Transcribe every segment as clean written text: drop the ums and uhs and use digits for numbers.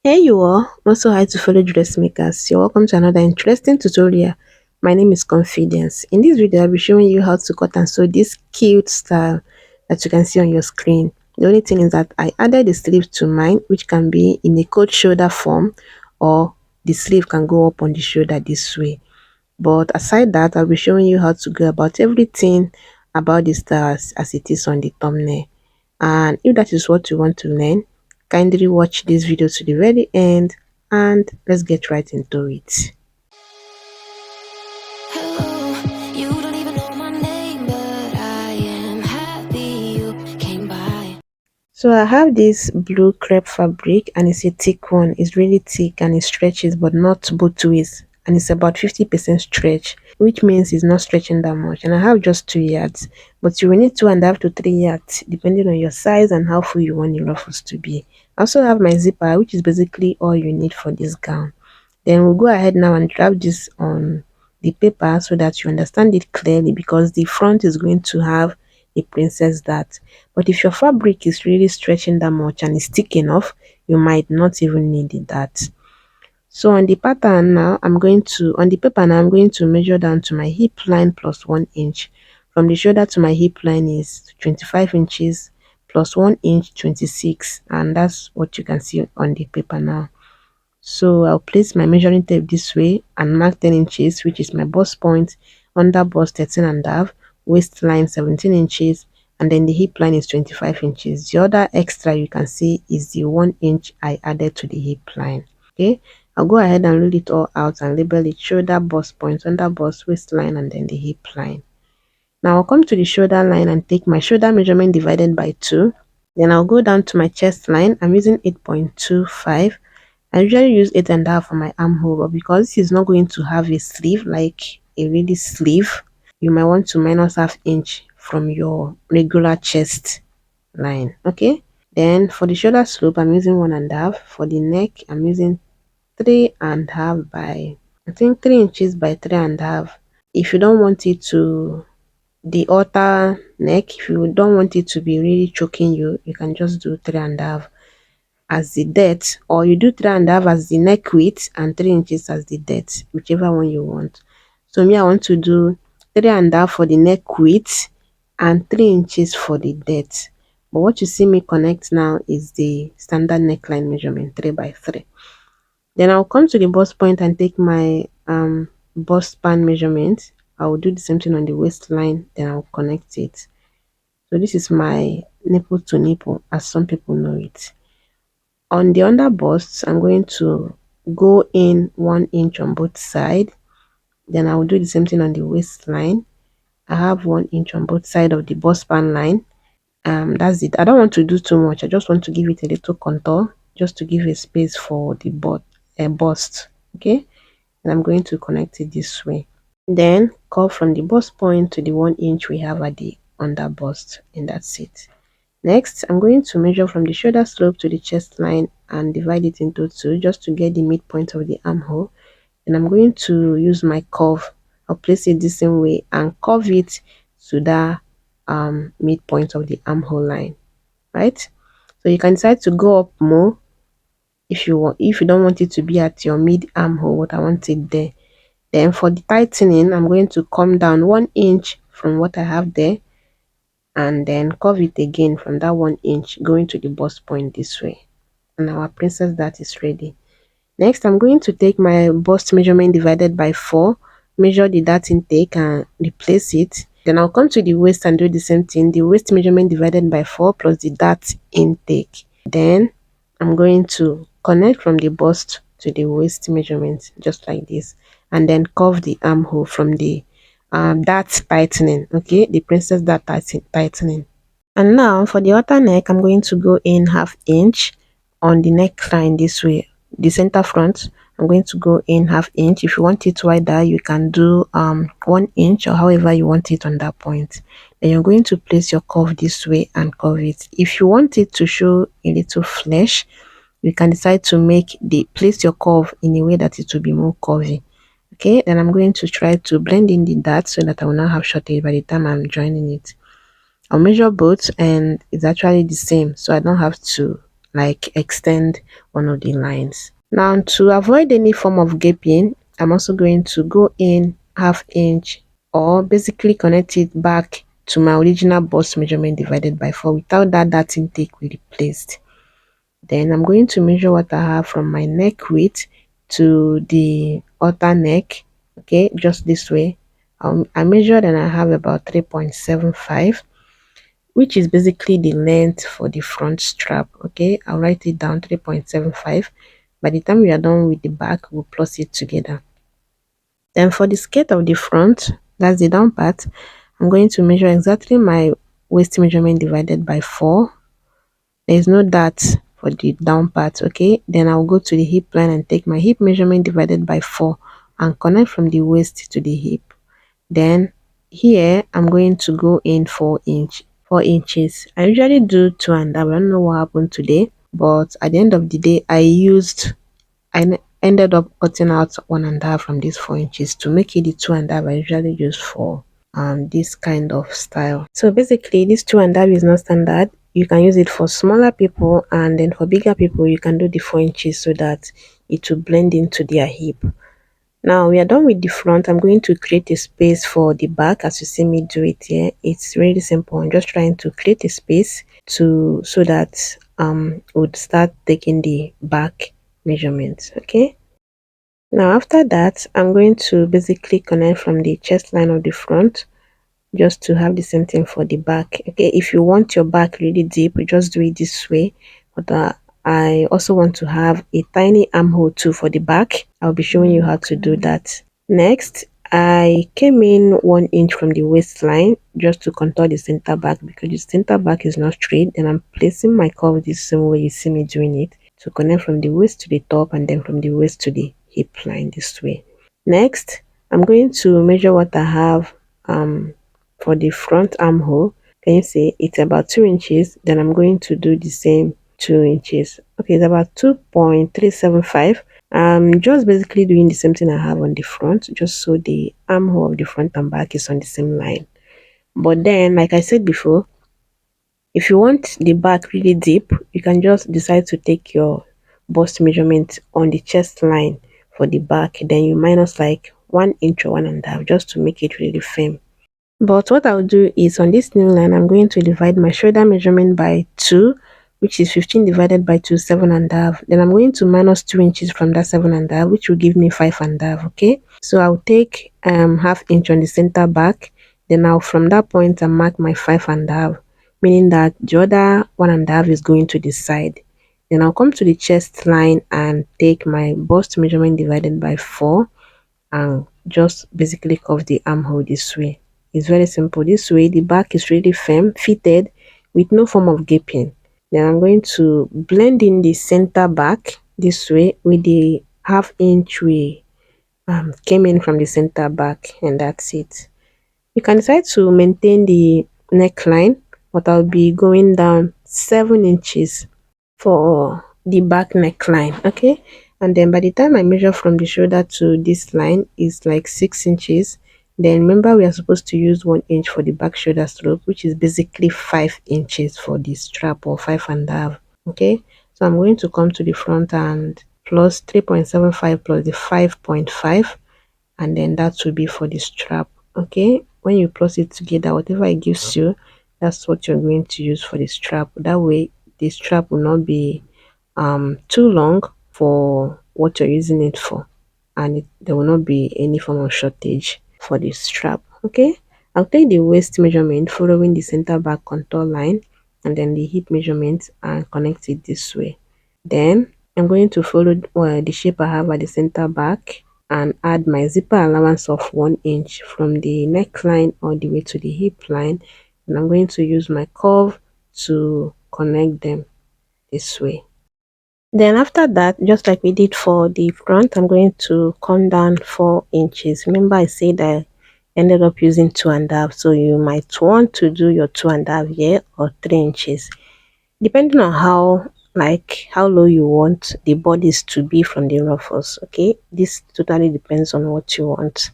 Hey you all, also hi to fellow dressmakers. You're welcome to another interesting tutorial. My name is Confidence. In this video, I'll be showing you how to cut and sew this cute style that you can see on your screen. The only thing is that I added the sleeve to mine, which can be in a coat shoulder form, or the sleeve can go up on the shoulder this way. But aside that, I'll be showing you how to go about everything about the style as it is on the thumbnail. And if that is what you want to learn, kindly watch this video to the very end and let's get right into it. Hello, you don't even know my name, but I am happy you came by. So I have this blue crepe fabric and it's a thick one. It's really thick and it stretches but not both ways. And it's about 50% stretch, which means it's not stretching that much. And I have just 2 yards, but you will need 2.5 to 3 yards depending on your size and how full you want your ruffles to be. I also have my zipper, which is basically all you need for this gown. Then we'll go ahead now and drop this on the paper so that you understand it clearly, because the front is going to have a princess dart. But if your fabric is really stretching that much and is thick enough, you might not even need the dart. So on the pattern now, on the paper now, I'm going to measure down to my hip line plus 1 inch. From the shoulder to my hip line is 25 inches plus 1 inch, 26. And that's what you can see on the paper now. So I'll place my measuring tape this way and mark 10 inches, which is my bust point, under bust 13.5, waistline 17 inches, and then the hip line is 25 inches. The other extra you can see is the 1 inch I added to the hip line. Okay, I'll go ahead and roll it all out and label it shoulder, bust point, under bust, waistline, and then the hip line. Now I'll come to the shoulder line and take my shoulder measurement divided by 2. Then I'll go down to my chest line. I'm using 8.25. I usually use 8.5 for my armhole, but because this is not going to have a sleeve, like a really sleeve, you might want to minus ½ inch from your regular chest line. Okay, then for the shoulder slope, I'm using 1.5. For the neck, I'm using 3.5 by, I think, 3 inches by 3.5. If you don't want it to, the halter neck, if you don't want it to be really choking you, you can just do 3.5 as the depth, or you do 3.5 as the neck width and 3 inches as the depth, whichever one you want. So me, I want to do 3.5 for the neck width and 3 inches for the depth. But what you see me connect now is the standard neckline measurement, 3 by 3. Then I'll come to the bust point and take my bust span measurement. I will do the same thing on the waistline, then I'll connect it. So this is my nipple to nipple, as some people know it. On the under bust, I'm going to go in 1 inch on both sides. Then I will do the same thing on the waistline. I have 1 inch on both sides of the bust span line. That's it. I don't want to do too much. I just want to give it a little contour, just to give a space for the bust. Okay, and I'm going to connect it this way. Then curve from the bust point to the 1 inch we have at the under bust, and that's it. Next, I'm going to measure from the shoulder slope to the chest line and divide it into 2 just to get the midpoint of the armhole. And I'm going to use my curve. I'll place it the same way and curve it to that midpoint of the armhole line, right? So you can decide to go up more if you want. If you don't want it to be at your mid armhole, what I want it there. Then for the tightening, I'm going to come down 1 inch from what I have there, and then curve it again from that 1 inch going to the bust point this way, and our princess dart is ready. Next, I'm going to take my bust measurement divided by 4, measure the dart intake and replace it. Then I'll come to the waist and do the same thing, the waist measurement divided by 4 plus the dart intake. Then I'm going to connect from the bust to the waist measurement just like this, and then curve the armhole from the dart tightening. Okay, the princess dart tightening. And now for the halter neck, I'm going to go in ½ inch on the neckline this way. The center front, I'm going to go in ½ inch. If you want it wider, you can do 1 inch or however you want it on that point. Then you're going to place your curve this way and curve it. If you want it to show a little flesh, you can decide to place your curve in a way that it will be more curvy. Okay, then I'm going to try to blend in the dart so that I will not have shortage by the time I'm joining it. I'll measure both and it's actually the same, so I don't have to like extend one of the lines. Now, to avoid any form of gaping, I'm also going to go in half inch, or basically connect it back to my original bust measurement divided by 4. Without that, that intake will be replaced. Then I'm going to measure what I have from my neck width to the halter neck. Okay, just this way. I measured and I have about 3.75, which is basically the length for the front strap. Okay, I'll write it down, 3.75. By the time we are done with the back, we'll plus it together. Then for the skirt of the front, that's the down part, I'm going to measure exactly my waist measurement divided by 4. There is no dart for the down part. Okay, then I'll go to the hip line and take my hip measurement divided by 4 and connect from the waist to the hip. Then here I'm going to go in 4 inches. I usually do 2.5. I don't know what happened today, but at the end of the day I ended up cutting out 1.5 from these 4 inches to make it the 2.5 I usually use for this kind of style. So basically this 2.5 is not standard. You can use it for smaller people, and then for bigger people you can do the 4 inches so that it will blend into their hip. Now we are done with the front. I'm going to create a space for the back as you see me do it here. It's really simple. I'm just trying to create a space to so that would start taking the back measurements. Okay, now after that I'm going to basically connect from the chest line of the front, just to have the same thing for the back. Okay, if you want your back really deep, you just do it this way. But I also want to have a tiny armhole too for the back. I'll be showing you how to do that. Next, I came in 1 inch from the waistline just to contour the center back, because the center back is not straight, and I'm placing my curve the same way you see me doing it, to connect from the waist to the top and then from the waist to the hip line this way. Next, I'm going to measure what I have for the front armhole. Can you see it's about 2 inches? Then I'm going to do the same 2 inches. Okay, it's about 2.375. I'm just basically doing the same thing I have on the front, just so the armhole of the front and back is on the same line. But then, like I said before, if you want the back really deep, you can just decide to take your bust measurement on the chest line for the back, then you minus like 1 inch or 1.5 just to make it really firm. But what I'll do is, on this new line, I'm going to divide my shoulder measurement by 2, which is 15 divided by 2, 7.5. Then I'm going to minus 2 inches from that 7.5, which will give me 5.5. Okay, so I'll take half inch on the center back. Then I'll from that point and mark my 5.5, meaning that the other 1.5 is going to the side. Then I'll come to the chest line and take my bust measurement divided by 4 and just basically curve the armhole this way. It's very simple. This way the back is really firm, fitted, with no form of gaping. Then I'm going to blend in the center back this way with the half inch we came in from the center back, and that's it. You can decide to maintain the neckline, but I'll be going down 7 inches for the back neckline. Okay, and then by the time I measure from the shoulder to this line is like 6 inches. Then remember, we are supposed to use 1 inch for the back shoulder stroke, which is basically 5 inches for the strap, or 5.5. Okay, so I'm going to come to the front and plus 3.75 plus the 5.5, and then that will be for the strap. Okay, when you plus it together, whatever it gives you, that's what you're going to use for the strap. That way the strap will not be too long for what you're using it for, and there will not be any form of shortage for the strap. Okay, I'll take the waist measurement following the center back contour line, and then the hip measurement, and connect it this way. Then I'm going to follow the shape I have at the center back and add my zipper allowance of 1 inch from the neckline all the way to the hip line, and I'm going to use my curve to connect them this way. Then after that, just like we did for the front, I'm going to come down 4 inches. Remember I said I ended up using 2.5, so you might want to do your 2.5 here, or 3 inches, depending on how low you want the bodies to be from the ruffles. Okay, this totally depends on what you want.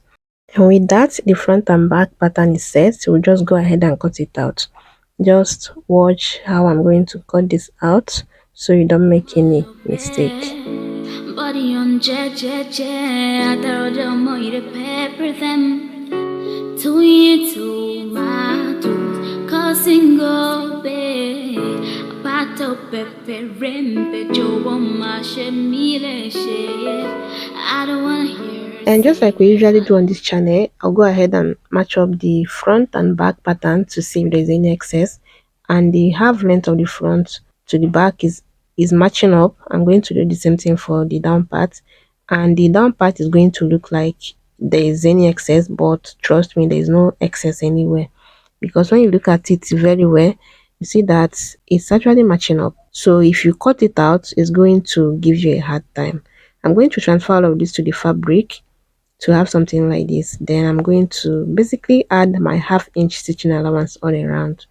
And with that, the front and back pattern is set. So we'll just go ahead and cut it out. Just watch how I'm going to cut this out so you don't make any mistake. Body on jet, jet, jet. I throw them more to pepper them. To you, to my tooth. Causing go bed. Pato pepe rempe. Joe on my shemile shade. I don't wanna hear And just like we say. usually do on this channel, I'll go ahead and match up the front and back pattern to see if there's any excess. And the half length of the front to the back is matching up. I'm going to do the same thing for the down part. And the down part is going to look like there is any excess, but trust me, there is no excess anywhere. Because when you look at it very well, you see that it's actually matching up. So if you cut it out, it's going to give you a hard time. I'm going to transfer all of this to the fabric to have something like this. Then I'm going to basically add my half-inch stitching allowance all around,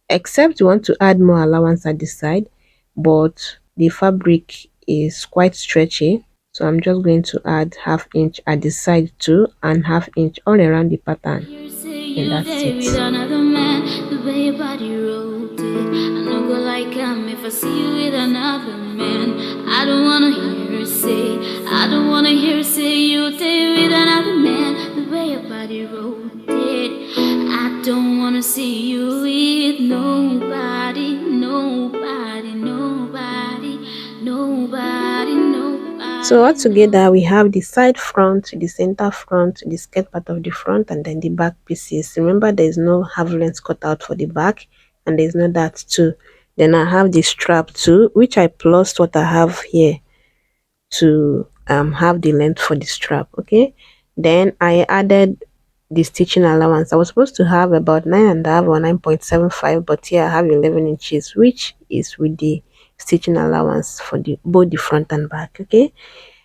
except you want to add more allowance at the side, but the fabric is quite stretchy, so I'm just going to add half-inch at the side too and half-inch all around the pattern, You say and you that's there with it. another man, the way your body rolled it. I no go like if I see you with another man. I don't wanna hear her say, I don't wanna hear her say you there with another man, the way your body rolled it. I don't wanna see you with nobody, nobody, nobody, nobody, So nobody, altogether, nobody. we have the side front, the center front, the skirt part of the front, and then the back pieces. Remember, there is no half length cut out for the back, and there is no that too. Then I have the strap too, which I plus what I have here to have the length for the strap. Okay, then I added the stitching allowance. I was supposed to have about 9.5 or 9.75, but here I have 11 inches, which is with the stitching allowance for the both the front and back. Okay,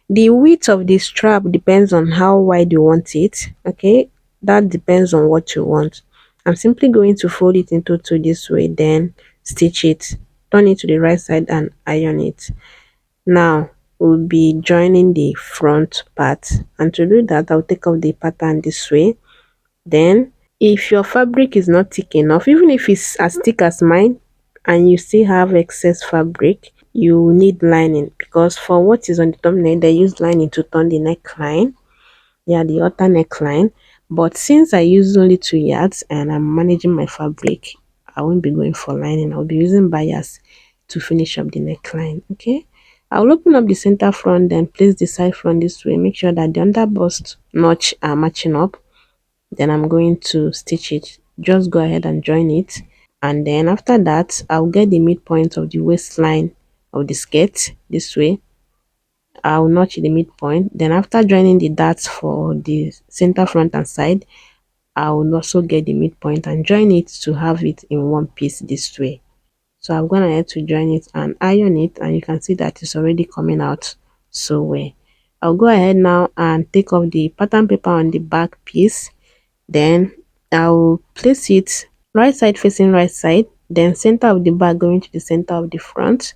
the width of the strap depends on how wide you want it. Okay, that depends on what you want. I'm simply going to fold it into two this way, then stitch it, turn it to the right side and iron it. Now we'll be joining the front part, and to do that I'll take off the pattern this way. Then if your fabric is not thick enough, even if it's as thick as mine and you still have excess fabric, you need lining, because for what is on the thumbnail they use lining to turn the neckline, yeah, the outer neckline. But since I use only 2 yards and I'm managing my fabric, I won't be going for lining. I'll be using bias to finish up the neckline. Okay, I'll open up the center front, then place the side front this way. Make sure that the underbust notch are matching up. Then I'm going to stitch it. Just go ahead and join it, and then after that I'll get the midpoint of the waistline of the skirt this way. I'll notch the midpoint. Then after joining the darts for the center front and side, I will also get the midpoint and join it to have it in one piece this way. So I'm going ahead to join it and iron it, and you can see that it's already coming out so well. I'll go ahead now and take off the pattern paper on the back piece. Then I'll place it right side facing right side, then center of the back going to the center of the front,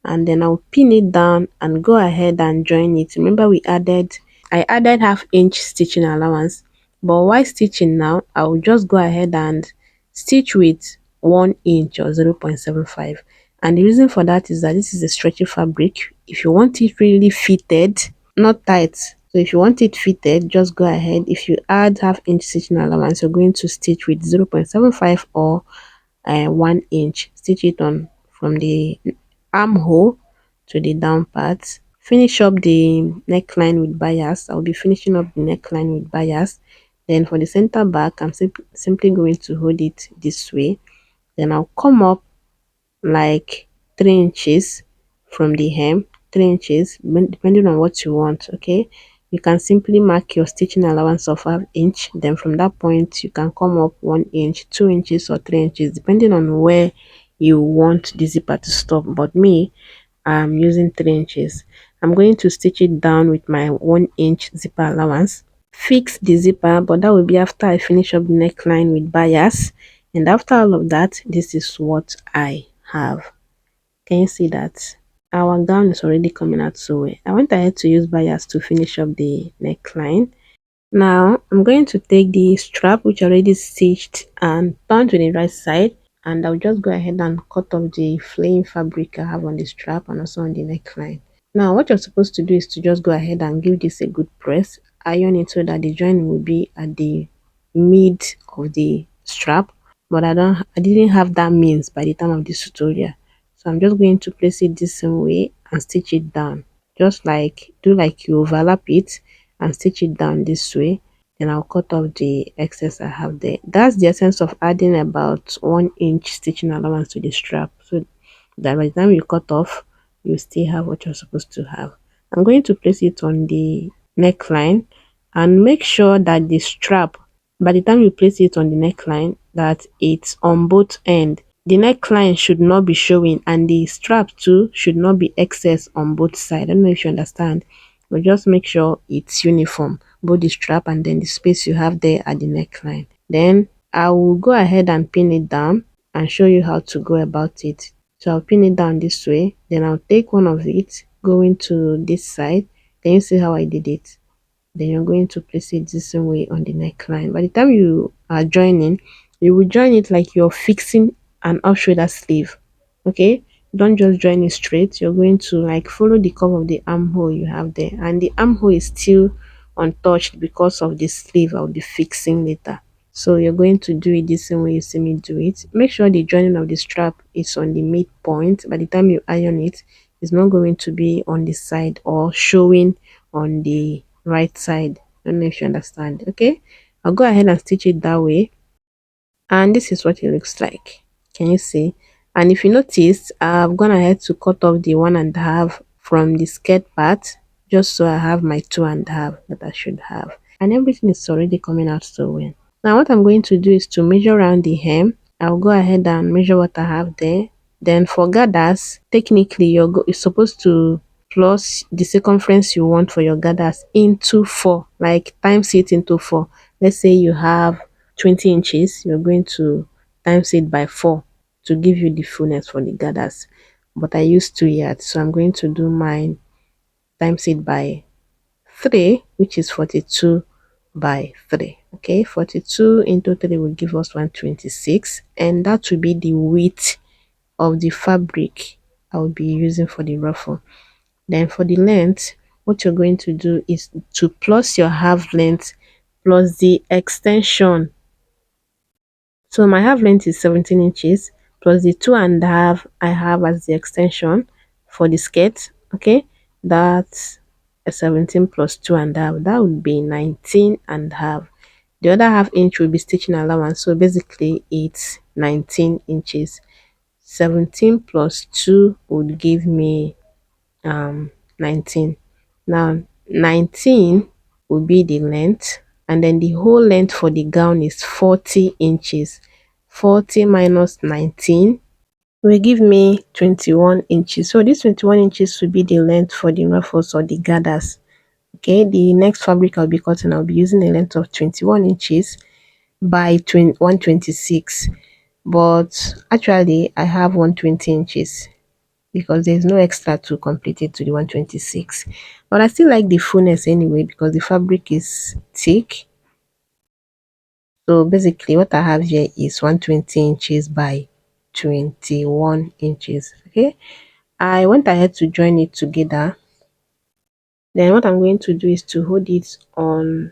and then I'll pin it down and go ahead and join it. Remember I added half-inch stitching allowance, but while stitching now I'll just go ahead and stitch with 1 inch or 0.75. And the reason for that is that this is a stretchy fabric. If you want it really fitted, not tight, so if you want it fitted, just go ahead. If you add half-inch stitching allowance, you're going to stitch with 0.75 or 1 inch. Stitch it on from the armhole to the down part. Finish up the neckline with bias. I'll be finishing up the neckline with bias. Then for the center back, I'm simply going to hold it this way. Then I'll come up like 3 inches from the hem, 3 inches depending on what you want. Okay, you can simply mark your stitching allowance of ½ inch. Then from that point you can come up 1 inch, 2 inches or 3 inches depending on where you want the zipper to stop. But me, I'm using 3 inches. I'm going to stitch it down with my 1 inch zipper allowance. Fix the zipper, but that will be after I finish up the neckline with bias. And after all of that, this is what I have. Can you see that? Our gown is already coming out so well. I went ahead to use bias to finish up the neckline. Now I'm going to take the strap which already stitched and turn to the right side. and I'll just go ahead and cut off the flaying fabric I have on the strap and also on the neckline. Now what you're supposed to do is to just go ahead and give this a good press, iron it so that the joint will be at the mid of the strap. But I didn't have that means by the time of this tutorial. So I'm just going to place it this same way and stitch it down. Just like do like you overlap it and stitch it down this way. Then I'll cut off the excess I have there. That's the essence of adding about 1 inch stitching allowance to the strap. So that by the time you cut off, you still have what you're supposed to have. I'm going to place it on the neckline and make sure that the strap, by the time you place it on the neckline, that it's on both ends. The neckline should not be showing and the strap too should not be excess on both sides. I don't know if you understand, but just make sure it's uniform, both the strap and then the space you have there at the neckline. Then I will go ahead and pin it down and show you how to go about it. So I'll pin it down this way, then I'll take one of it, go into this side. Then you see how I did it. Then you're going to place it the same way on the neckline. By the time you are joining, you will join it like you're fixing an off shoulder sleeve. Okay, don't just join it straight. You're going to like follow the curve of the armhole you have there, and the armhole is still untouched because of the sleeve I'll be fixing later. So you're going to do it the same way you see me do it. Make sure the joining of the strap is on the midpoint. By the time you iron it, it's not going to be on the side or showing on the right side. I don't know if you understand. Okay, I'll go ahead and stitch it that way, and this is what it looks like. Can you see? And if you notice, I've gone ahead to cut off the 1.5 from the skirt part, just so I have my 2.5 that I should have, and everything is already coming out so well. Now what I'm going to do is to measure around the hem. I'll go ahead and measure what I have there. Then for gathers, technically you're supposed to plus the circumference you want for your gathers into 4, like times it into 4. Let's say you have 20 inches, you're going to times it by 4 to give you the fullness for the gathers. But I used 2 yards, so I'm going to do mine times it by 3, which is 42 by 3. Okay, 42 into 3 will give us 126, and that will be the width of the fabric I will be using for the ruffle. Then for the length, what you're going to do is to plus your half length plus the extension. So my half length is 17 inches plus the 2.5 I have as the extension for the skirt. Okay, that's a 17 plus 2.5. That would be 19.5. The other half inch will be stitching allowance. So basically it's 19 inches. 17 plus 2 would give me 19. Now 19 will be the length, and then the whole length for the gown is 40 inches. 40 minus 19 will give me 21 inches. So this 21 inches will be the length for the ruffles or the gathers. Okay, the next fabric I'll be cutting, I'll be using a length of 21 inches by 126, but actually I have 120 inches because there's no extra to complete it to the 126. But I still like the fullness anyway because the fabric is thick. So basically what I have here is 120 inches by 21 inches. Okay, I went ahead to join it together. Then what I'm going to do is to hold it on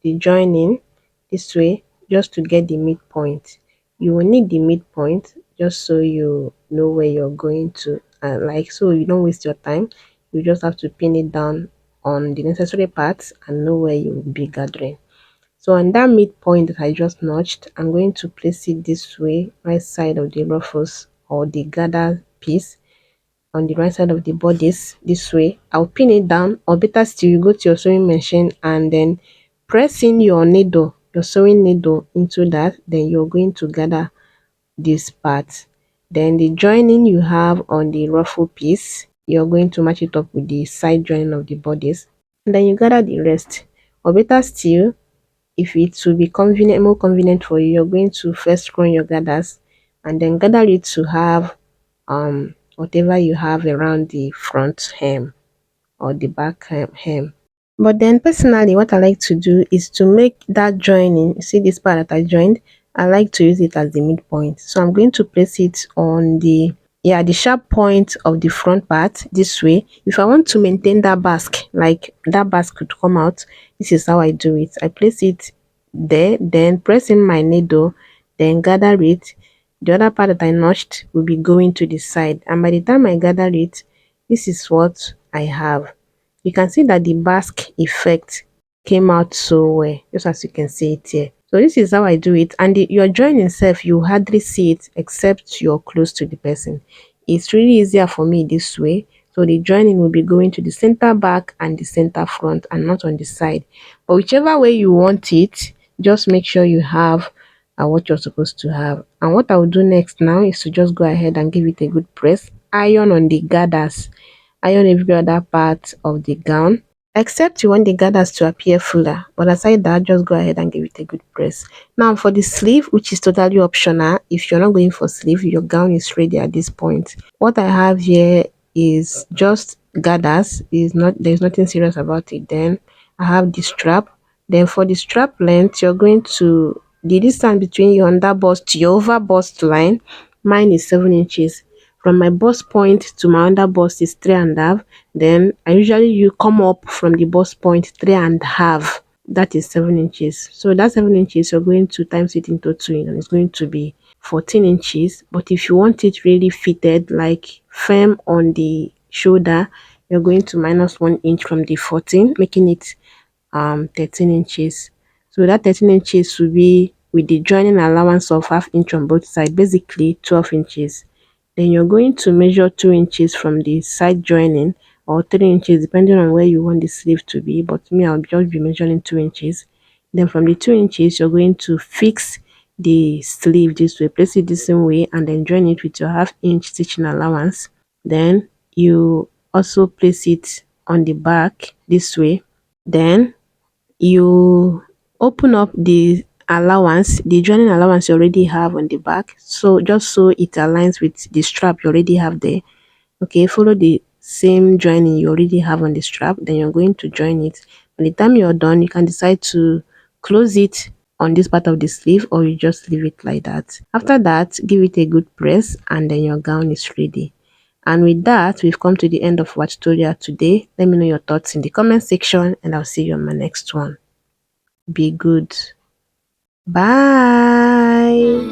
the joining this way just to get the midpoint. You will need the midpoint just so you know where you're going to, like, so you don't waste your time. You just have to pin it down on the necessary parts and know where you will be gathering. So on that midpoint that I just notched, I'm going to place it this way, right side of the ruffles or the gather piece, on the right side of the bodice this way. I'll pin it down, or better still, you go to your sewing machine and then press in your needle, your sewing needle into that. Then you're going to gather this part. Then the joining you have on the ruffle piece, you're going to match it up with the side joining of the bodice. And then you gather the rest. Or better still, if it will be convenient, more convenient for you, you're going to first run your gathers and then gather it to have whatever you have around the front hem or the back hem. But then personally what I like to do is to make that joining, see this part that I joined, I like to use it as the midpoint. So I'm going to place it on the, yeah, the sharp point of the front part this way. If I want to maintain that basque, like that basque could come out, this is how I do it. I place it there, then press in my needle, then gather it. The other part that I notched will be going to the side, and by the time I gather it, this is what I have. You can see that the basque effect came out so well, just as you can see it here. So this is how I do it, and your joining itself, you hardly see it except you're close to the person. It's really easier for me this way. So the joining will be going to the center back and the center front and not on the side. But whichever way you want it, just make sure you have what you're supposed to have. And what I will do next now is to just go ahead and give it a good press. Iron on the gathers, iron every other part of the gown, except you want the gathers to appear fuller. But aside that, just go ahead and give it a good press. Now for the sleeve, which is totally optional, if you're not going for sleeve, your gown is ready at this point. What I have here is just gathers. Is not, there's nothing serious about it. Then I have the strap. Then for the strap length, you're going to, the distance between your under bust to your over bust line, mine is 7 inches. From my bust point to my under bust is 3.5. Then I usually you come up from the bust point 3.5. That is 7 inches. So that 7 inches, you're going to times it into two, and it's going to be 14 inches. But if you want it really fitted, like firm on the shoulder, you're going to minus 1 inch from the 14, making it 13 inches. So that 13 inches will be with the joining allowance of half inch on both sides, basically 12 inches. Then you're going to measure 2 inches from the side joining, or 3 inches depending on where you want the sleeve to be, but me, I'll just be measuring 2 inches. Then from the 2 inches, you're going to fix the sleeve this way, place it the same way, and then join it with your half-inch stitching allowance. Then you also place it on the back this way. Then you open up the allowance, the joining allowance you already have on the back, so just so it aligns with the strap you already have there. Okay, follow the same joining you already have on the strap, then you're going to join it. By the time you're done, you can decide to close it on this part of the sleeve, or you just leave it like that. After that, give it a good press, and then your gown is ready. And with that, we've come to the end of our tutorial today. Let me know your thoughts in the comment section, and I'll see you on my next one. Be good. Bye.